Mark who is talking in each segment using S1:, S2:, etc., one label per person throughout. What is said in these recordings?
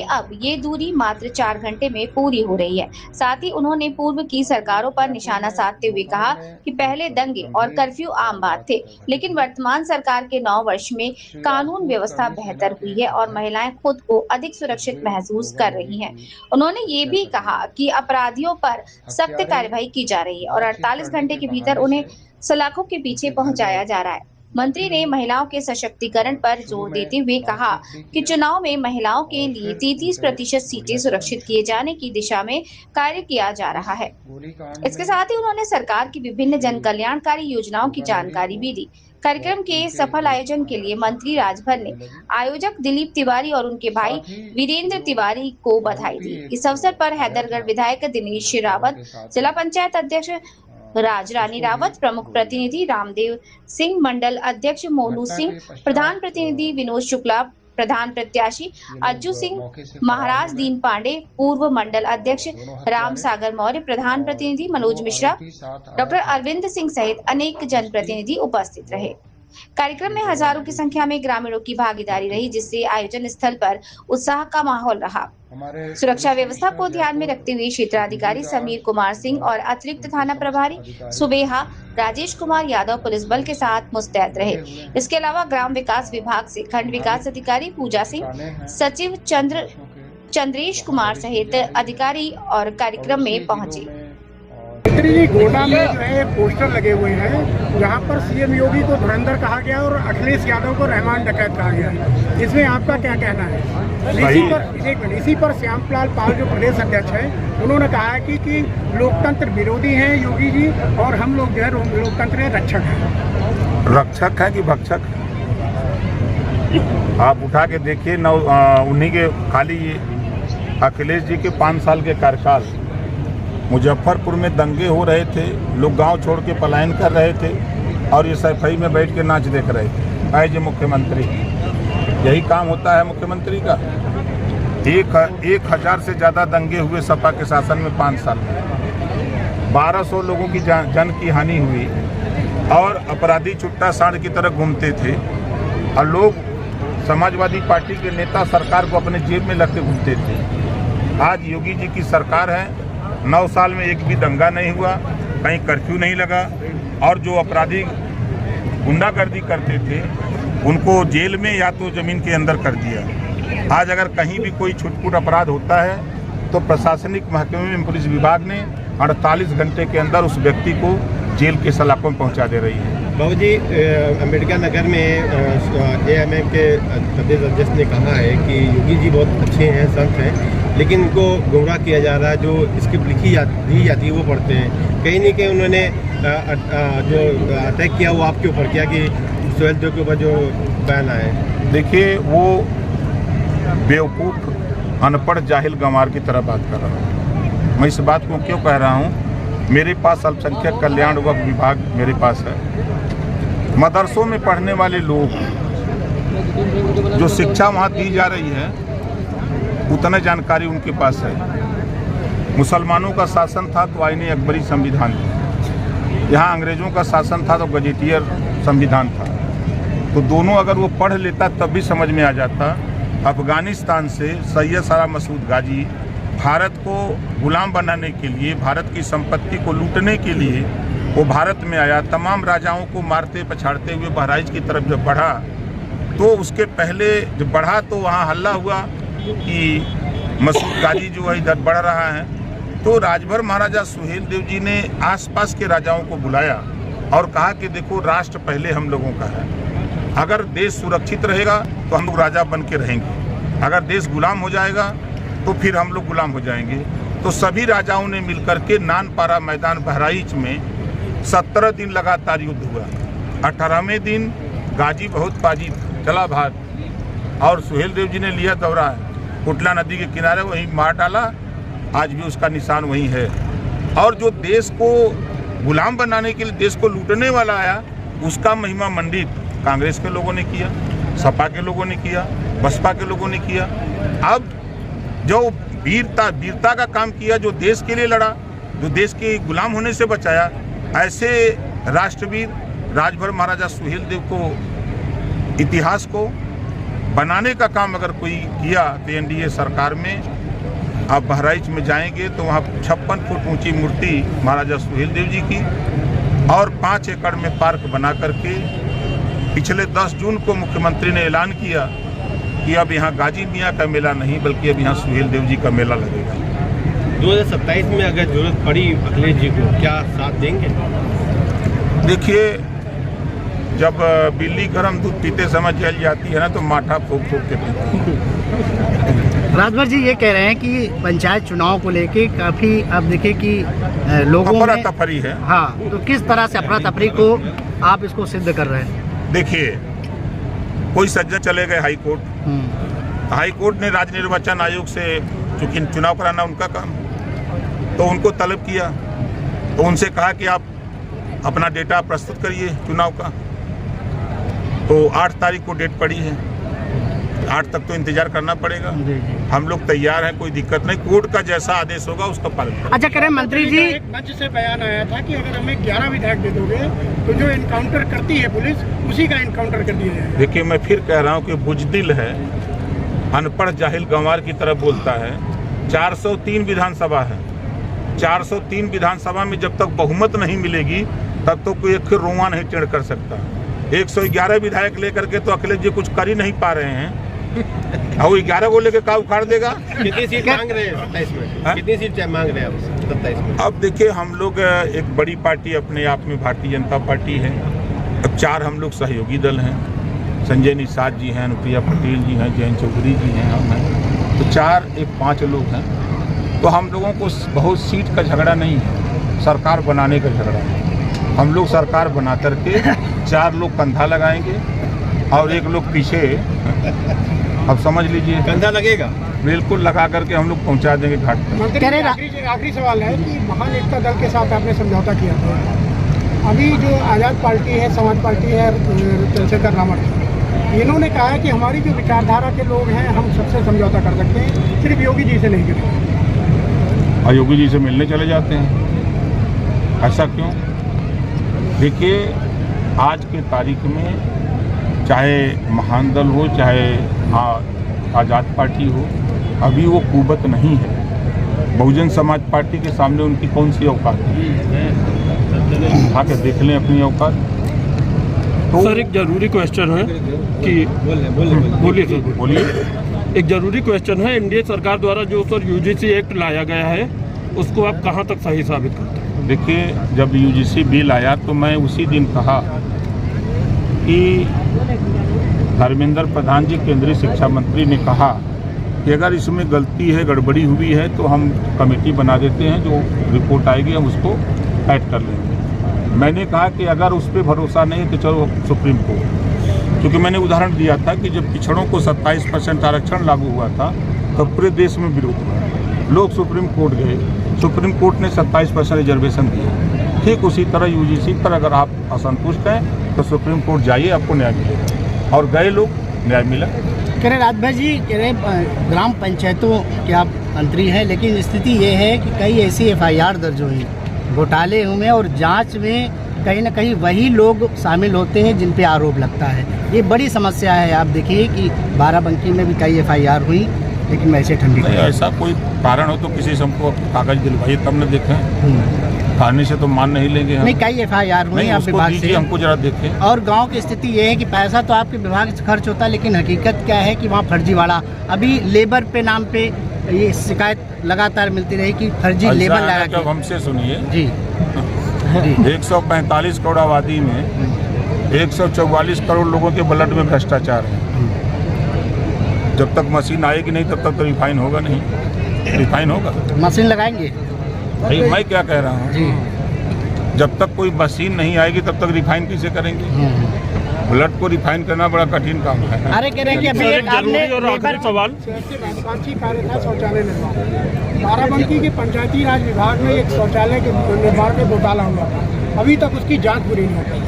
S1: अब ये दूरी मात्र 4 घंटे में पूरी हो रही है। साथ ही उन्होंने पूर्व की सरकारों पर निशाना साधते हुए कहा कि पहले दंगे और कर्फ्यू आम बात थे, लेकिन वर्तमान सरकार के 9 वर्ष में कानून व्यवस्था बेहतर हुई है और महिलाएं खुद को अधिक सुरक्षित महसूस कर रही हैं। उन्होंने ये भी कहा कि अपराधियों पर सख्त कार्रवाई की जा रही है और 48 घंटे के भीतर उन्हें सलाखों के पीछे पहुंचाया जा रहा है। मंत्री ने महिलाओं के सशक्तिकरण पर जोर देते हुए कहा कि चुनाव में महिलाओं के लिए 33% सीटें सुरक्षित किए जाने की दिशा में कार्य किया जा रहा है। इसके साथ ही उन्होंने सरकार की विभिन्न जन कल्याणकारी योजनाओं की जानकारी भी दी। कार्यक्रम के सफल आयोजन के लिए मंत्री राजभर ने आयोजक दिलीप तिवारी और उनके भाई वीरेंद्र तिवारी को बधाई दी। इस अवसर पर हैदरगढ़ विधायक दिनेश रावत, जिला पंचायत अध्यक्ष राज रानी रावत, प्रमुख प्रतिनिधि रामदेव सिंह, मंडल अध्यक्ष मोनू सिंह, प्रधान प्रतिनिधि विनोद शुक्ला, प्रधान प्रत्याशी अज्जू सिंह, महाराज दीन पांडे, पूर्व मंडल अध्यक्ष राम सागर मौर्य, प्रधान प्रतिनिधि मनोज मिश्रा, डॉक्टर अरविंद सिंह सहित अनेक जनप्रतिनिधि उपस्थित रहे। कार्यक्रम में हजारों की संख्या में ग्रामीणों की भागीदारी रही, जिससे आयोजन स्थल पर उत्साह का माहौल रहा। सुरक्षा व्यवस्था को ध्यान में रखते हुए क्षेत्राधिकारी समीर कुमार सिंह और अतिरिक्त थाना प्रभारी सुबेहा राजेश कुमार यादव पुलिस बल के साथ मुस्तैद रहे। इसके अलावा ग्राम विकास विभाग से खंड विकास अधिकारी पूजा सिंह, सचिव चंद्रेश कुमार सहित अधिकारी और कार्यक्रम में पहुंचे।
S2: मंत्री जी, गोंडा में जो है पोस्टर लगे हुए हैं जहां पर सीएम योगी को धुरंधर कहा गया और अखिलेश यादव को रहमान डकैत कहा गया है। इसमें आपका क्या कहना है? इसी पर श्यामलाल पाल जो प्रदेश अध्यक्ष हैं, उन्होंने कहा है कि लोकतंत्र विरोधी हैं योगी जी और हम लोग जो है लोकतंत्र के रक्षक हैं।
S3: रक्षक है कि भक्षक? आप उठा के देखिए, उन्हीं के खाली अखिलेश जी के 5 साल के कार्यकाल मुजफ्फरपुर में दंगे हो रहे थे, लोग गांव छोड़ के पलायन कर रहे थे और ये सफाई में बैठ के नाच देख रहे थे। एज मुख्यमंत्री यही काम होता है मुख्यमंत्री का। 1000 से ज़्यादा दंगे हुए सपा के शासन में 5 साल में। 1200 लोगों की जान की हानि हुई और अपराधी चुट्टा सांड की तरह घूमते थे और लोग समाजवादी पार्टी के नेता सरकार को अपने जेब में लगते घूमते थे। आज योगी जी की सरकार है, 9 साल में एक भी दंगा नहीं हुआ, कहीं कर्फ्यू नहीं लगा और जो अपराधी गुंडागर्दी करते थे उनको जेल में या तो जमीन के अंदर कर दिया। आज अगर कहीं भी कोई छुटपुट अपराध होता है तो प्रशासनिक महकमे में पुलिस विभाग ने 48 घंटे के अंदर उस व्यक्ति को जेल के सलाखों में पहुंचा दे रही है।
S4: बाबू जी, अम्बेडकर नगर में AMM के प्रदेश अध्यक्ष ने कहा है कि योगी जी बहुत अच्छे हैं, संत हैं, लेकिन उनको गुमराह किया जा रहा है। जो स्क्रिप्ट दी जाती है वो पढ़ते हैं। कहीं नहीं कहीं उन्होंने जो अटैक किया वो आपके ऊपर किया कि सुहेल देव के ऊपर जो बयान आए।
S3: देखिए, वो बेवकूफ़, अनपढ़, जाहिल गंवार की तरह बात कर रहा हूँ। मैं इस बात को क्यों कह रहा हूँ? मेरे पास अल्पसंख्यक कल्याण विभाग मेरे पास है। मदरसों में पढ़ने वाले लोग, जो शिक्षा वहाँ दी जा रही है, उतने जानकारी उनके पास है। मुसलमानों का शासन था तो आईने अकबरी संविधान था, यहाँ अंग्रेज़ों का शासन था तो गजेटियर संविधान था। तो दोनों अगर वो पढ़ लेता तब भी समझ में आ जाता। अफगानिस्तान से सैयद सारा मसूद गाजी भारत को गुलाम बनाने के लिए, भारत की संपत्ति को लूटने के लिए वो भारत में आया। तमाम राजाओं को मारते पछाड़ते हुए बहराइच की तरफ जब बढ़ा तो उसके पहले जब बढ़ा तो वहाँ हल्ला हुआ कि मसूद गाजी जो है इधर बढ़ रहा है। तो राजभर महाराजा सुहेल देव जी ने आसपास के राजाओं को बुलाया और कहा कि देखो, राष्ट्र पहले हम लोगों का है। अगर देश सुरक्षित रहेगा तो हम लोग राजा बन के रहेंगे, अगर देश गुलाम हो जाएगा तो फिर हम लोग गुलाम हो जाएंगे। तो सभी राजाओं ने मिलकर के नानपारा मैदान बहराइच में 17 दिन लगातार युद्ध हुआ। 18वें दिन गाजी बहुत बाजी चला भाग और सुहेल देव जी ने लिया दौरा, कुटला नदी के किनारे वहीं मार डाला। आज भी उसका निशान वहीं है। और जो देश को गुलाम बनाने के लिए, देश को लूटने वाला आया, उसका महिमा मंडित कांग्रेस के लोगों ने किया, सपा के लोगों ने किया, बसपा के लोगों ने किया। अब जो वीरता का काम किया, जो देश के लिए लड़ा, जो देश के गुलाम होने से बचाया, ऐसे राष्ट्रवीर राजभर महाराजा सुहेल देव को, इतिहास को बनाने का काम अगर कोई किया तो एनडीए सरकार में आप बहराइच में जाएंगे तो वहाँ 56 फुट ऊंची मूर्ति महाराजा सुहेल देव जी की और 5 एकड़ में पार्क बना करके पिछले 10 जून को मुख्यमंत्री ने ऐलान किया कि अब यहाँ गाजी मियाँ का मेला नहीं बल्कि अब यहाँ सुहेल देव जी का मेला लगेगा।
S4: 2027 में अगर जरूरत पड़ी अखिलेश जी को, क्या साथ देंगे?
S3: देखिए, जब बिल्ली गर्म दूध पीते समय जल जाती है ना तो माठा फूक फूक के पीती है।
S5: राजभर जी ये कह रहे हैं कि पंचायत चुनाव को लेके काफी अब देखिए कि लोगों में
S3: अफरा तफरी है।
S5: हाँ, तो किस तरह से अफरा तफरी को आप इसको सिद्ध कर रहे हैं?
S3: देखिए, कोई सज्जन चले गए हाई कोर्ट। हाई कोर्ट ने राज्य निर्वाचन आयोग से, चूंकि चुनाव कराना उनका काम, तो उनको तलब किया, तो उनसे कहा कि आप अपना डेटा प्रस्तुत करिए चुनाव का। तो 8 तारीख को डेट पड़ी है, 8 तक तो इंतजार करना पड़ेगा। हम लोग तैयार हैं, कोई दिक्कत नहीं, कोर्ट का जैसा आदेश होगा उसका पालन।
S5: अच्छा करें मंत्री जी,
S2: एक मंच से बयान आया था कि अगर हमें 11 विधायक दे दोगे तो जो इनकाउंटर करती है पुलिस उसी का इनकाउंटर कर दिया जाएगा।
S3: देखिए, मैं फिर कह रहा हूँ कि बुजदिल है, अनपढ़ जाहिल गंवार की तरह बोलता है। 403 विधानसभा है, 403 विधानसभा में जब तक बहुमत नहीं मिलेगी तब तो कोई एक रोआ नहीं टेढ़ कर सकता। 111 विधायक लेकर के तो अखिलेश जी कुछ कर ही नहीं पा रहे हैं, और 11 को लेकर का उखाड़ देगा।
S4: कितनी सीट मांग रहे हैं 27 में? कितनी सीट मांग रहे हैं आप 27 में?
S3: अब देखिए, हम लोग एक बड़ी पार्टी अपने आप में भारतीय जनता पार्टी है। अब 4 हम लोग सहयोगी दल हैं, संजय निषाद जी हैं, अनुप्रिया पटेल जी हैं, जयंत चौधरी जी हैं, हम हैं, तो 4 एक 5 लोग हैं। तो हम लोगों को बहुत सीट का झगड़ा नहीं है, सरकार बनाने का झगड़ा है। हम लोग सरकार बना करके 4 लोग कंधा लगाएंगे और 1 लोग पीछे, अब समझ लीजिए,
S4: कंधा लगेगा,
S3: बिल्कुल लगा करके हम लोग पहुंचा देंगे घाट तक।
S2: मंत्री, आखिरी सवाल है कि महान एकता दल के साथ आपने समझौता किया था, अभी जो आज़ाद पार्टी है, समाज पार्टी है, चंद्रशेखर रावत, इन्होंने कहा है कि हमारी जो विचारधारा के लोग हैं हम सबसे समझौता कर सकते हैं, सिर्फ योगी जी से नहीं करेंगे।
S3: और योगी जी से मिलने चले जाते हैं, ऐसा क्यों? देखिए, आज के तारीख में चाहे महान दल हो, चाहे आज़ाद पार्टी हो, अभी वो कुवत नहीं है। बहुजन समाज पार्टी के सामने उनकी कौन सी औकात है? आके देख लें अपनी औकात।
S6: तो सर, एक जरूरी क्वेश्चन है कि बोलिए सर,
S3: बोलिए।
S6: एक जरूरी क्वेश्चन है, एनडीए सरकार द्वारा जो सर यूजीसी एक्ट लाया गया है उसको आप कहाँ तक सही साबित करते हैं?
S3: देखिए, जब यूजीसी बिल आया तो मैं उसी दिन कहा कि धर्मेंद्र प्रधान जी, केंद्रीय शिक्षा मंत्री, ने कहा कि अगर इसमें गलती है, गड़बड़ी हुई है तो हम कमेटी बना देते हैं, जो रिपोर्ट आएगी हम उसको ऐड कर लेंगे। मैंने कहा कि अगर उस पर भरोसा नहीं है तो चलो सुप्रीम कोर्ट, क्योंकि मैंने उदाहरण दिया था कि जब पिछड़ों को 27% आरक्षण लागू हुआ था तो पूरे देश में विरोध हुआ, लोग सुप्रीम कोर्ट गए, सुप्रीम कोर्ट ने 27% रिजर्वेशन दिया। ठीक उसी तरह यूजीसी पर अगर आप असंतुष्ट हैं तो सुप्रीम कोर्ट जाइए, आपको न्याय मिलेगा, और गए लोग, न्याय मिला।
S5: कह रहे राजभर जी, कह रहे ग्राम पंचायतों के आप मंत्री हैं, लेकिन स्थिति ये है कि कई ऐसी FIR दर्ज हुई घोटाले हुए और जांच में कहीं ना कहीं वही लोग शामिल होते हैं जिन पे आरोप लगता है। ये बड़ी समस्या है। आप देखिए कि बाराबंकी में भी कई FIR हुई, लेकिन वैसे ठंडी
S3: नहीं, ऐसा कोई कारण हो तो किसी से हमको कागज दिलवाइए तब न देखें, खाने से तो मान नहीं लेंगे हम।
S5: नहीं, कई FIR हुई आप विभाग से,
S3: हमको जरा देखें।
S5: और गांव की स्थिति ये है कि पैसा तो आपके विभाग से खर्च होता है, लेकिन हकीकत क्या है कि वहाँ फर्जीवाड़ा, अभी लेबर पे नाम पे ये शिकायत लगातार मिलती रही कि फर्जी लेबर लगा के।
S3: हमसे सुनिए
S5: जी
S3: 145 करोड़ आबादी में 144 करोड़ लोगों के ब्लड में भ्रष्टाचार है। जब तक मशीन आएगी नहीं तब तक तो रिफाइन होगा नहीं, रिफाइन होगा।
S5: मशीन लगाएंगे
S3: भाई, मैं क्या कह रहा हूँ
S5: जी,
S3: जब तक कोई मशीन नहीं आएगी तब तक रिफाइन कैसे करेंगे? ब्लड को रिफाइन करना बड़ा कठिन काम है।
S5: अरे कह रहे हैं कि अभी
S6: सर,
S5: एक
S6: एक जरूरी और आखिरी सवाल,
S2: महत्वाकांक्षी कार्य था शौचालय निर्माण। बाराबंकी के पंचायती राज विभाग में एक शौचालय के निर्माण में घोटाला हुआ था, अभी तक उसकी जांच पूरी नहीं हो पाई।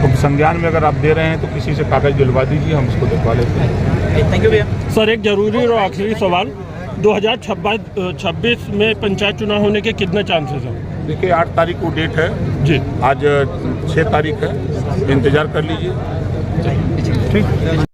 S3: तो संज्ञान में अगर आप दे रहे हैं तो किसी से कागज दिलवा दीजिए, हम उसको दिलवा लेते हैं।
S5: थैंक यू भैया।
S6: सर, एक जरूरी और आखिरी सवाल, 2026 में पंचायत चुनाव होने के कितने चांसेस हैं?
S3: देखिए, 8 तारीख को डेट है
S6: जी,
S3: आज 6 तारीख है, इंतजार कर लीजिए।
S2: ठीक।